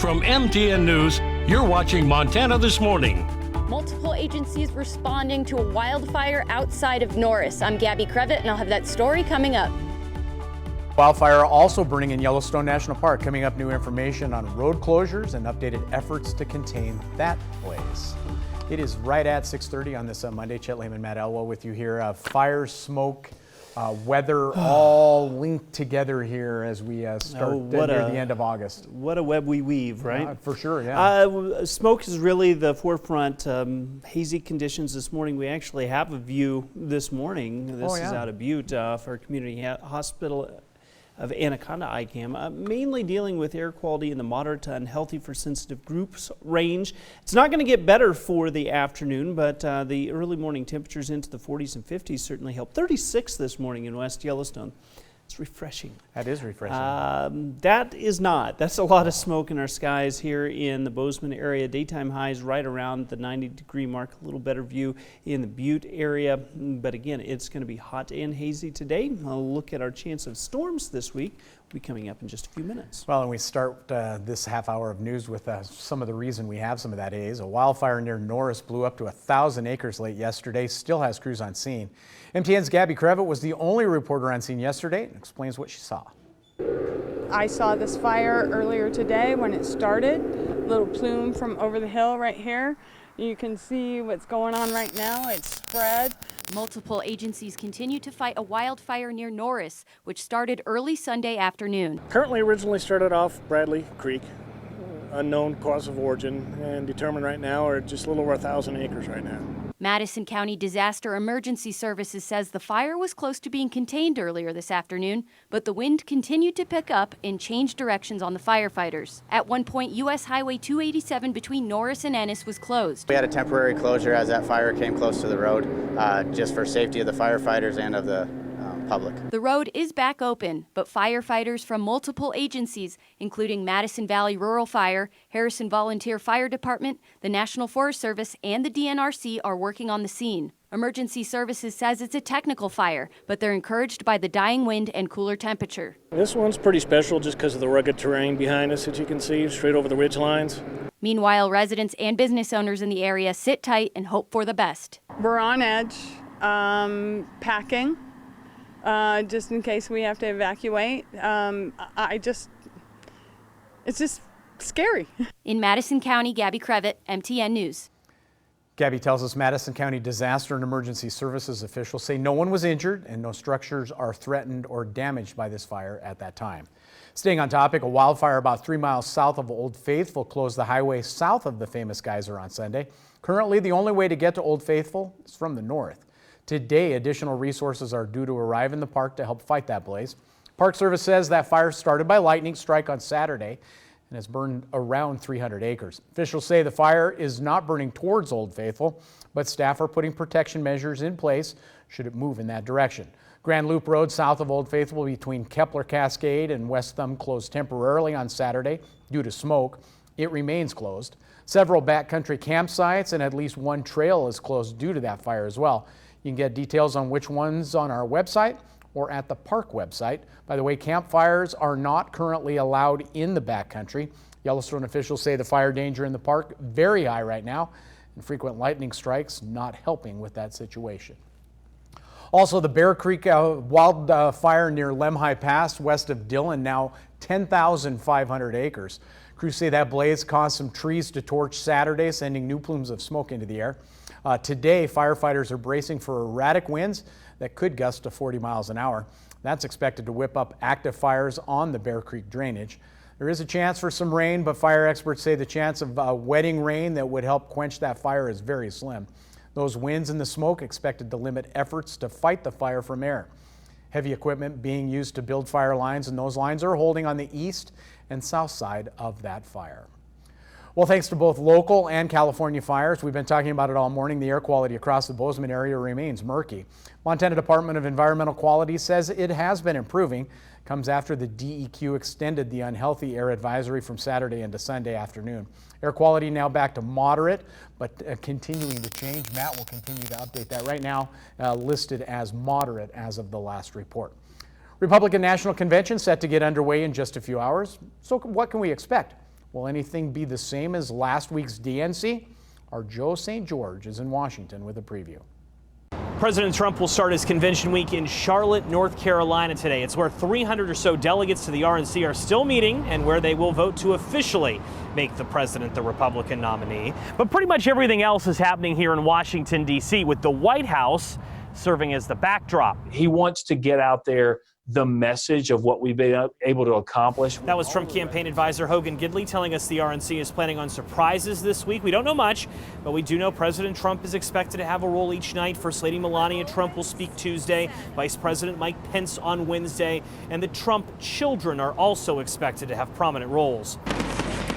From MTN News, you're watching Montana This Morning. Multiple agencies responding to a wildfire outside of Norris. I'm Gabby Crevitt, and I'll have that story coming up. Wildfire also burning in Yellowstone National Park. Coming up, new information on road closures and updated efforts to contain that blaze. It is right at 6:30 on this Monday. Chet Lehman, Matt Elwell with you here. Fire, smoke, weather all linked together here as we start near the end of August. What a web we weave, right? For sure, yeah. Smoke is really the forefront. Hazy conditions this morning. We actually have a view this morning. This is out of Butte for Community Hospital of Anaconda ICAM, mainly dealing with air quality in the moderate to unhealthy for sensitive groups range. It's not going to get better for the afternoon, but the early morning temperatures into the 40s and 50s certainly help. 36 this morning in West Yellowstone. It's refreshing. That is refreshing. That is not. That's a lot of smoke in our skies here in the Bozeman area. Daytime highs right around the 90-degree mark. A little better view in the Butte area. But again, it's going to be hot and hazy today. I'll look at our chance of storms this week. Will be coming up in just a few minutes. Well, and we start this half hour of news with some of the reason we have some of that haze. A wildfire near Norris blew up to 1,000 acres late yesterday. Still has crews on scene. MTN's Gabby Crevitt was the only reporter on scene yesterday and explains what she saw. I saw this fire earlier today when it started. A little plume from over the hill right here. You can see what's going on right now. It's spread. Multiple agencies continue to fight a wildfire near Norris, which started early Sunday afternoon. Currently originally started off Bradley Creek, unknown cause of origin, and determined right now are just a little over 1,000 acres right now. Madison County Disaster Emergency Services says the fire was close to being contained earlier this afternoon, but the wind continued to pick up and change directions on the firefighters. At one point, U.S. Highway 287 between Norris and Ennis was closed. We had a temporary closure as that fire came close to the road, just for safety of the firefighters and of the public. The road is back open, but firefighters from multiple agencies, including Madison Valley Rural Fire, Harrison Volunteer Fire Department, the National Forest Service, and the DNRC are working on the scene. Emergency Services says it's a technical fire, but they're encouraged by the dying wind and cooler temperature. This one's pretty special just because of the rugged terrain behind us that you can see straight over the ridge lines. Meanwhile, residents and business owners in the area sit tight and hope for the best. We're on edge, packing, just in case we have to evacuate. It's just scary. In Madison County, Gabby Crevitt, MTN News. Gabby tells us Madison County Disaster and Emergency Services officials say no one was injured and no structures are threatened or damaged by this fire at that time. Staying on topic, a wildfire about 3 miles south of Old Faithful closed the highway south of the famous geyser on Sunday. Currently, the only way to get to Old Faithful is from the north. Today, additional resources are due to arrive in the park to help fight that blaze. Park Service says that fire started by lightning strike on Saturday and has burned around 300 acres. Officials say the fire is not burning towards Old Faithful, but staff are putting protection measures in place should it move in that direction. Grand Loop Road south of Old Faithful between Kepler Cascade and West Thumb closed temporarily on Saturday due to smoke. It remains closed. Several backcountry campsites and at least one trail is closed due to that fire as well. You can get details on which ones on our website or at the park website. By the way, campfires are not currently allowed in the backcountry. Yellowstone officials say the fire danger in the park very high right now, and frequent lightning strikes not helping with that situation. Also, the Bear Creek wildfire near Lemhi Pass west of Dillon, now 10,500 acres. Crews say that blaze caused some trees to torch Saturday, sending new plumes of smoke into the air. Today, firefighters are bracing for erratic winds that could gust to 40 miles an hour. That's expected to whip up active fires on the Bear Creek drainage. There is a chance for some rain, but fire experts say the chance of wetting rain that would help quench that fire is very slim. Those winds and the smoke expected to limit efforts to fight the fire from air. Heavy equipment being used to build fire lines, and those lines are holding on the east and south side of that fire. Well, thanks to both local and California fires, we've been talking about it all morning. The air quality across the Bozeman area remains murky. Montana Department of Environmental Quality says it has been improving. Comes after the DEQ extended the unhealthy air advisory from Saturday into Sunday afternoon. Air quality now back to moderate, but continuing to change. Matt will continue to update that. Right now, listed as moderate as of the last report. Republican National Convention set to get underway in just a few hours. So what can we expect? Will anything be the same as last week's DNC? Our Joe St. George is in Washington with a preview. President Trump will start his convention week in Charlotte, North Carolina today. It's where 300 or so delegates to the RNC are still meeting and where they will vote to officially make the president the Republican nominee. But pretty much everything else is happening here in Washington, D.C., with the White House serving as the backdrop. He wants to get out there the message of what we've been able to accomplish. That was Trump campaign advisor Hogan Gidley telling us the RNC is planning on surprises this week. We don't know much, but we do know President Trump is expected to have a role each night. First Lady Melania Trump will speak Tuesday, Vice President Mike Pence on Wednesday, and the Trump children are also expected to have prominent roles.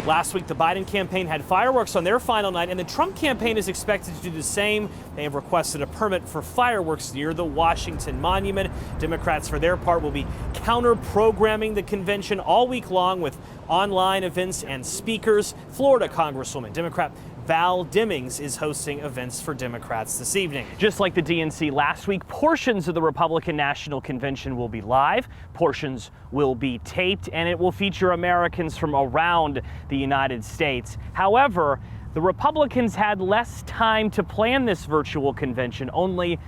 Last week, the Biden campaign had fireworks on their final night, and the Trump campaign is expected to do the same. They have requested a permit for fireworks near the Washington Monument. Democrats, for their part, will be counter-programming the convention all week long with online events and speakers. Florida Congresswoman, Democrat Val Demings, is hosting events for Democrats this evening. Just like the DNC last week, portions of the Republican National Convention will be live, portions will be taped, and it will feature Americans from around the United States. However, the Republicans had less time to plan this virtual convention, only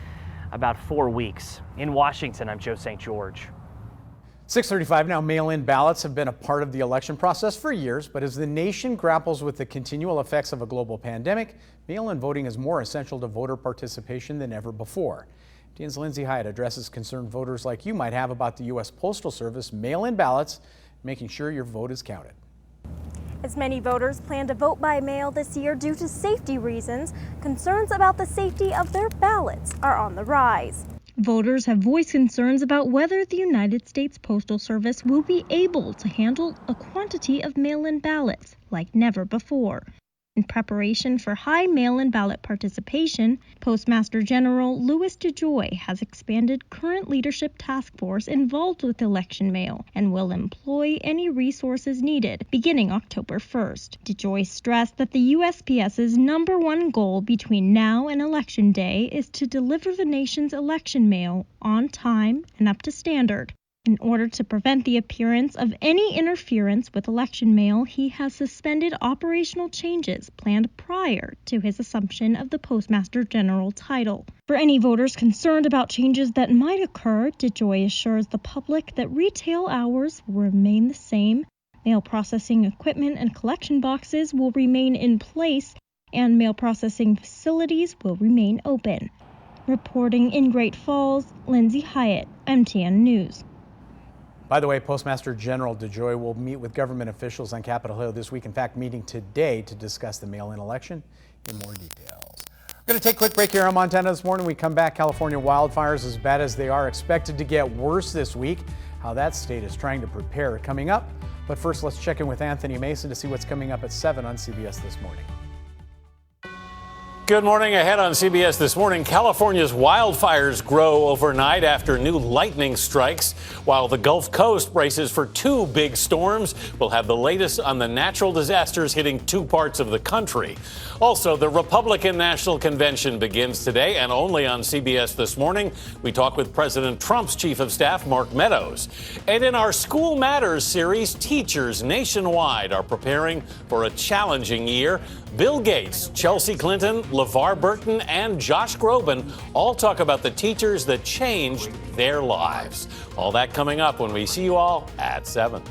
about 4 weeks. In Washington, I'm Joe St. George. 6:35 now. Mail-in ballots have been a part of the election process for years, but as the nation grapples with the continual effects of a global pandemic, mail-in voting is more essential to voter participation than ever before. DN's Lindsay Hyatt addresses concerned voters like you might have about the U.S. Postal Service mail-in ballots, making sure your vote is counted. As many voters plan to vote by mail this year due to safety reasons, concerns about the safety of their ballots are on the rise. Voters have voiced concerns about whether the United States Postal Service will be able to handle a quantity of mail-in ballots like never before. In preparation for high mail-in ballot participation, Postmaster General Louis DeJoy has expanded current leadership task force involved with election mail and will employ any resources needed beginning October 1st. DeJoy stressed that the USPS's #1 goal between now and Election Day is to deliver the nation's election mail on time and up to standard. In order to prevent the appearance of any interference with election mail, he has suspended operational changes planned prior to his assumption of the Postmaster General title. For any voters concerned about changes that might occur, DeJoy assures the public that retail hours will remain the same, mail processing equipment and collection boxes will remain in place, and mail processing facilities will remain open. Reporting in Great Falls, Lindsay Hyatt, MTN News. By the way, Postmaster General DeJoy will meet with government officials on Capitol Hill this week. In fact, meeting today to discuss the mail-in election in more details. We're going to take a quick break here on Montana This Morning. We come back. California wildfires, as bad as they are, expected to get worse this week. How that state is trying to prepare coming up. But first, let's check in with Anthony Mason to see what's coming up at 7 on CBS This Morning. Good morning. Ahead on CBS This Morning, California's wildfires grow overnight after new lightning strikes, while the Gulf Coast braces for 2 big storms. We'll have the latest on the natural disasters hitting 2 parts of the country. Also, the Republican National Convention begins today, and only on CBS This Morning, we talk with President Trump's Chief of Staff, Mark Meadows. And in our School Matters series, teachers nationwide are preparing for a challenging year. Bill Gates, Chelsea Clinton, LeVar Burton, and Josh Groban all talk about the teachers that changed their lives. All that coming up when we see you all at 7.